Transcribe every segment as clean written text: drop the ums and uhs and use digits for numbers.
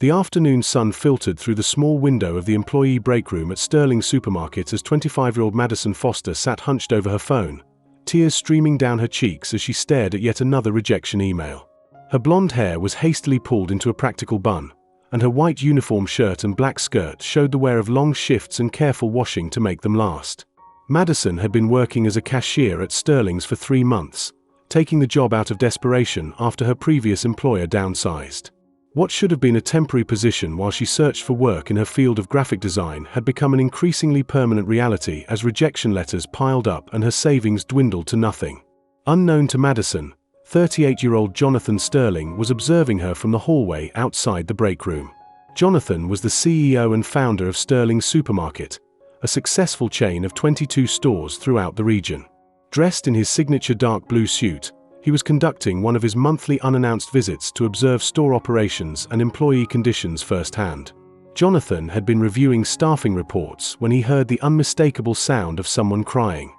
The afternoon sun filtered through the small window of the employee break room at Sterling's supermarket as 25-year-old Madison Foster sat hunched over her phone, tears streaming down her cheeks as she stared at yet another rejection email. Her blonde hair was hastily pulled into a practical bun, and her white uniform shirt and black skirt showed the wear of long shifts and careful washing to make them last. Madison had been working as a cashier at Sterling's for 3 months, taking the job out of desperation after her previous employer downsized. What should have been a temporary position while she searched for work in her field of graphic design had become an increasingly permanent reality as rejection letters piled up and her savings dwindled to nothing. Unknown to Madison, 38-year-old Jonathan Sterling was observing her from the hallway outside the break room. Jonathan was the CEO and founder of Sterling's Supermarket, a successful chain of 22 stores throughout the region. Dressed in his signature dark blue suit, he was conducting one of his monthly unannounced visits to observe store operations and employee conditions firsthand. Jonathan had been reviewing staffing reports when he heard the unmistakable sound of someone crying.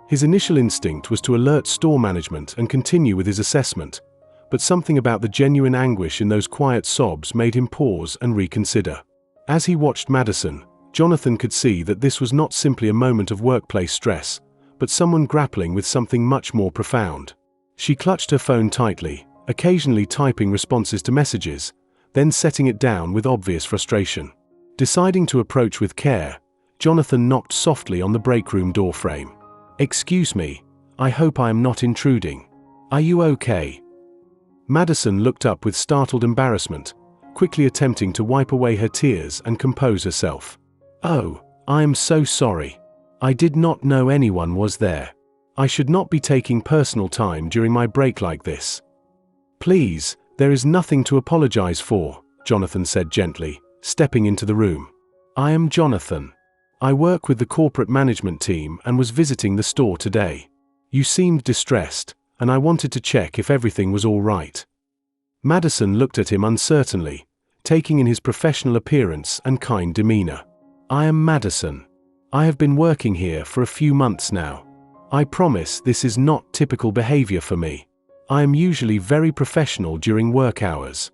His initial instinct was to alert store management and continue with his assessment, but something about the genuine anguish in those quiet sobs made him pause and reconsider. As he watched Madison, Jonathan could see that this was not simply a moment of workplace stress, but someone grappling with something much more profound. She clutched her phone tightly, occasionally typing responses to messages, then setting it down with obvious frustration. Deciding to approach with care, Jonathan knocked softly on the break room door frame. "Excuse me, I hope I am not intruding. Are you okay?" Madison looked up with startled embarrassment, quickly attempting to wipe away her tears and compose herself. "Oh, I am so sorry. I did not know anyone was there. I should not be taking personal time during my break like this." "Please, there is nothing to apologize for," Jonathan said gently, stepping into the room. "I am Jonathan. I work with the corporate management team and was visiting the store today. You seemed distressed, and I wanted to check if everything was all right." Madison looked at him uncertainly, taking in his professional appearance and kind demeanor. "I am Madison. I have been working here for a few months now. I promise this is not typical behavior for me. I am usually very professional during work hours."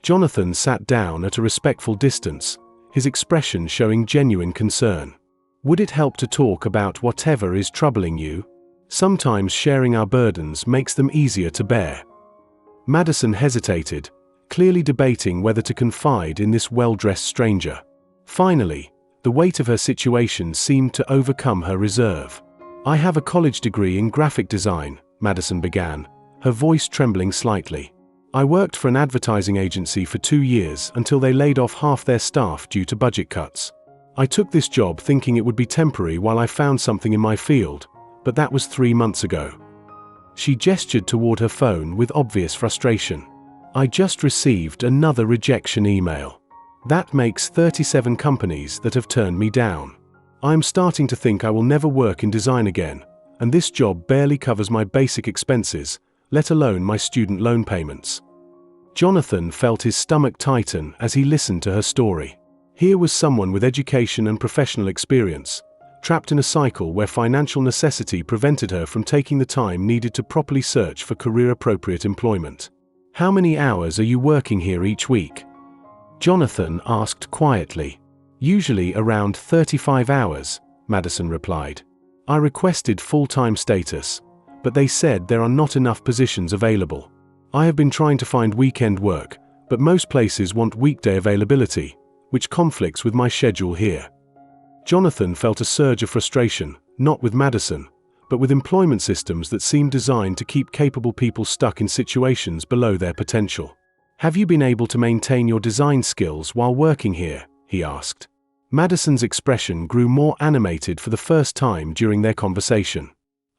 Jonathan sat down at a respectful distance, his expression showing genuine concern. "Would it help to talk about whatever is troubling you? Sometimes sharing our burdens makes them easier to bear." Madison hesitated, clearly debating whether to confide in this well-dressed stranger. Finally, the weight of her situation seemed to overcome her reserve. "I have a college degree in graphic design," Madison began, her voice trembling slightly. "I worked for an advertising agency for 2 years until they laid off half their staff due to budget cuts. I took this job thinking it would be temporary while I found something in my field, but that was 3 months ago." She gestured toward her phone with obvious frustration. "I just received another rejection email. That makes 37 companies that have turned me down. I'm starting to think I will never work in design again, and this job barely covers my basic expenses, let alone my student loan payments." Jonathan felt his stomach tighten as he listened to her story. Here was someone with education and professional experience, trapped in a cycle where financial necessity prevented her from taking the time needed to properly search for career-appropriate employment. "How many hours are you working here each week?" Jonathan asked quietly. "Usually around 35 hours, Madison replied. "I requested full-time status, but they said there are not enough positions available. I have been trying to find weekend work, but most places want weekday availability, which conflicts with my schedule here." Jonathan felt a surge of frustration, not with Madison, but with employment systems that seemed designed to keep capable people stuck in situations below their potential. "Have you been able to maintain your design skills while working here?" he asked. Madison's expression grew more animated for the first time during their conversation.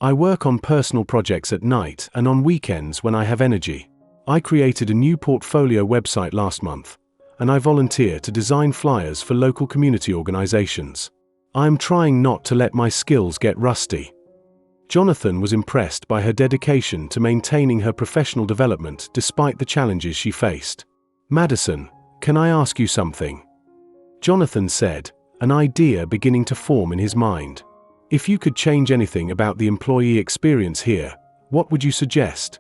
"I work on personal projects at night and on weekends when I have energy. I created a new portfolio website last month, and I volunteer to design flyers for local community organizations. I am trying not to let my skills get rusty." Jonathan was impressed by her dedication to maintaining her professional development despite the challenges she faced. "Madison, can I ask you something?" Jonathan said, an idea beginning to form in his mind. "If you could change anything about the employee experience here, what would you suggest?"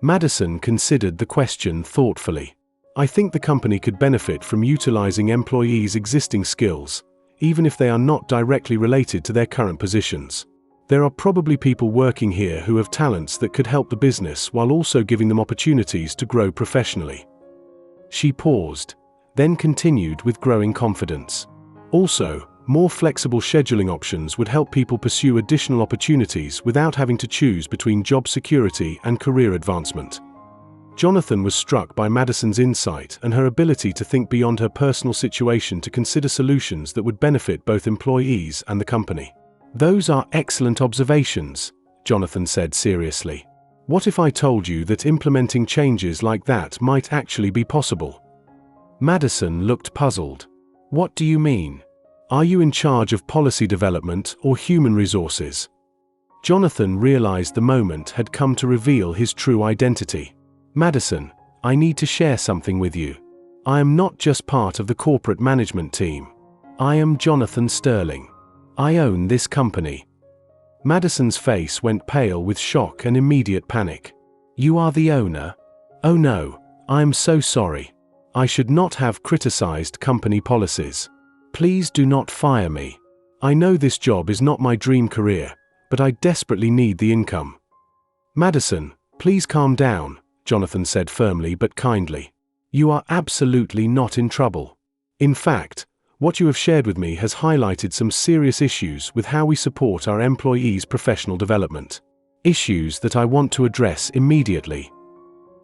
Madison considered the question thoughtfully. I think the company could benefit from utilizing employees' existing skills, even if they are not directly related to their current positions. There are probably people working here who have talents that could help the business while also giving them opportunities to grow professionally. She paused, then continued with growing confidence. Also, more flexible scheduling options would help people pursue additional opportunities without having to choose between job security and career advancement. Jonathan was struck by Madison's insight and her ability to think beyond her personal situation to consider solutions that would benefit both employees and the company. "Those are excellent observations," Jonathan said seriously. "What if I told you that implementing changes like that might actually be possible?" Madison looked puzzled. "What do you mean? Are you in charge of policy development or human resources?" Jonathan realized the moment had come to reveal his true identity. "Madison, I need to share something with you. I am not just part of the corporate management team. I am Jonathan Sterling. I own this company." Madison's face went pale with shock and immediate panic. "You are the owner? Oh no, I am so sorry. I should not have criticized company policies. Please do not fire me. I know this job is not my dream career, but I desperately need the income." "Madison, please calm down," Jonathan said firmly but kindly. "You are absolutely not in trouble. In fact, what you have shared with me has highlighted some serious issues with how we support our employees' professional development. Issues that I want to address immediately."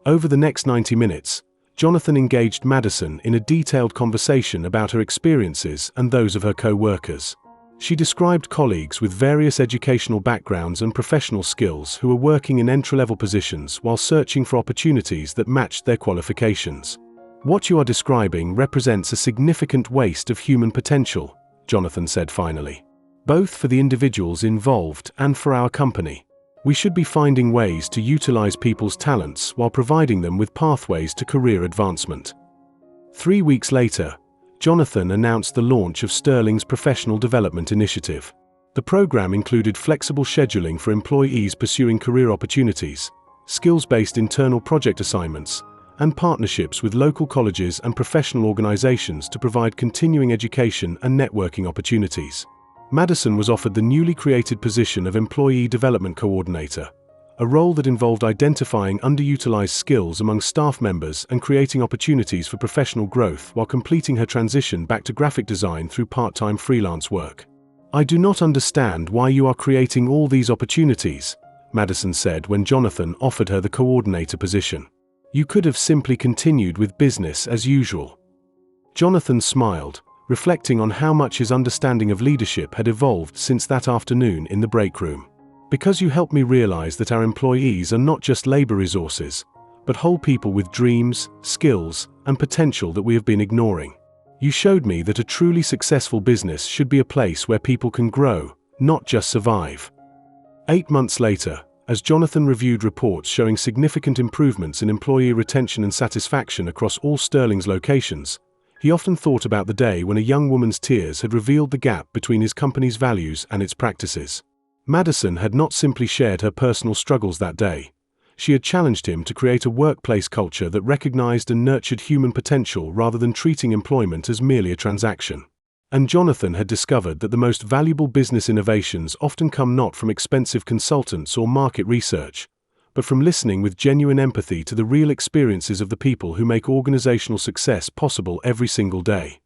Over the next 90 minutes, Jonathan engaged Madison in a detailed conversation about her experiences and those of her co-workers. She described colleagues with various educational backgrounds and professional skills who were working in entry-level positions while searching for opportunities that matched their qualifications. "What you are describing represents a significant waste of human potential," Jonathan said finally. "Both for the individuals involved and for our company. We should be finding ways to utilize people's talents while providing them with pathways to career advancement." 3 weeks later, Jonathan announced the launch of Sterling's Professional Development Initiative. The program included flexible scheduling for employees pursuing career opportunities, skills-based internal project assignments, and partnerships with local colleges and professional organizations to provide continuing education and networking opportunities. Madison was offered the newly created position of Employee Development Coordinator, a role that involved identifying underutilized skills among staff members and creating opportunities for professional growth while completing her transition back to graphic design through part-time freelance work. "I do not understand why you are creating all these opportunities," Madison said when Jonathan offered her the coordinator position. "You could have simply continued with business as usual." Jonathan smiled, reflecting on how much his understanding of leadership had evolved since that afternoon in the break room. "Because you helped me realize that our employees are not just labor resources, but whole people with dreams, skills, and potential that we have been ignoring. You showed me that a truly successful business should be a place where people can grow, not just survive." 8 months later, as Jonathan reviewed reports showing significant improvements in employee retention and satisfaction across all Sterling's locations, he often thought about the day when a young woman's tears had revealed the gap between his company's values and its practices. Madison had not simply shared her personal struggles that day. She had challenged him to create a workplace culture that recognized and nurtured human potential rather than treating employment as merely a transaction. And Jonathan had discovered that the most valuable business innovations often come not from expensive consultants or market research, but from listening with genuine empathy to the real experiences of the people who make organizational success possible every single day.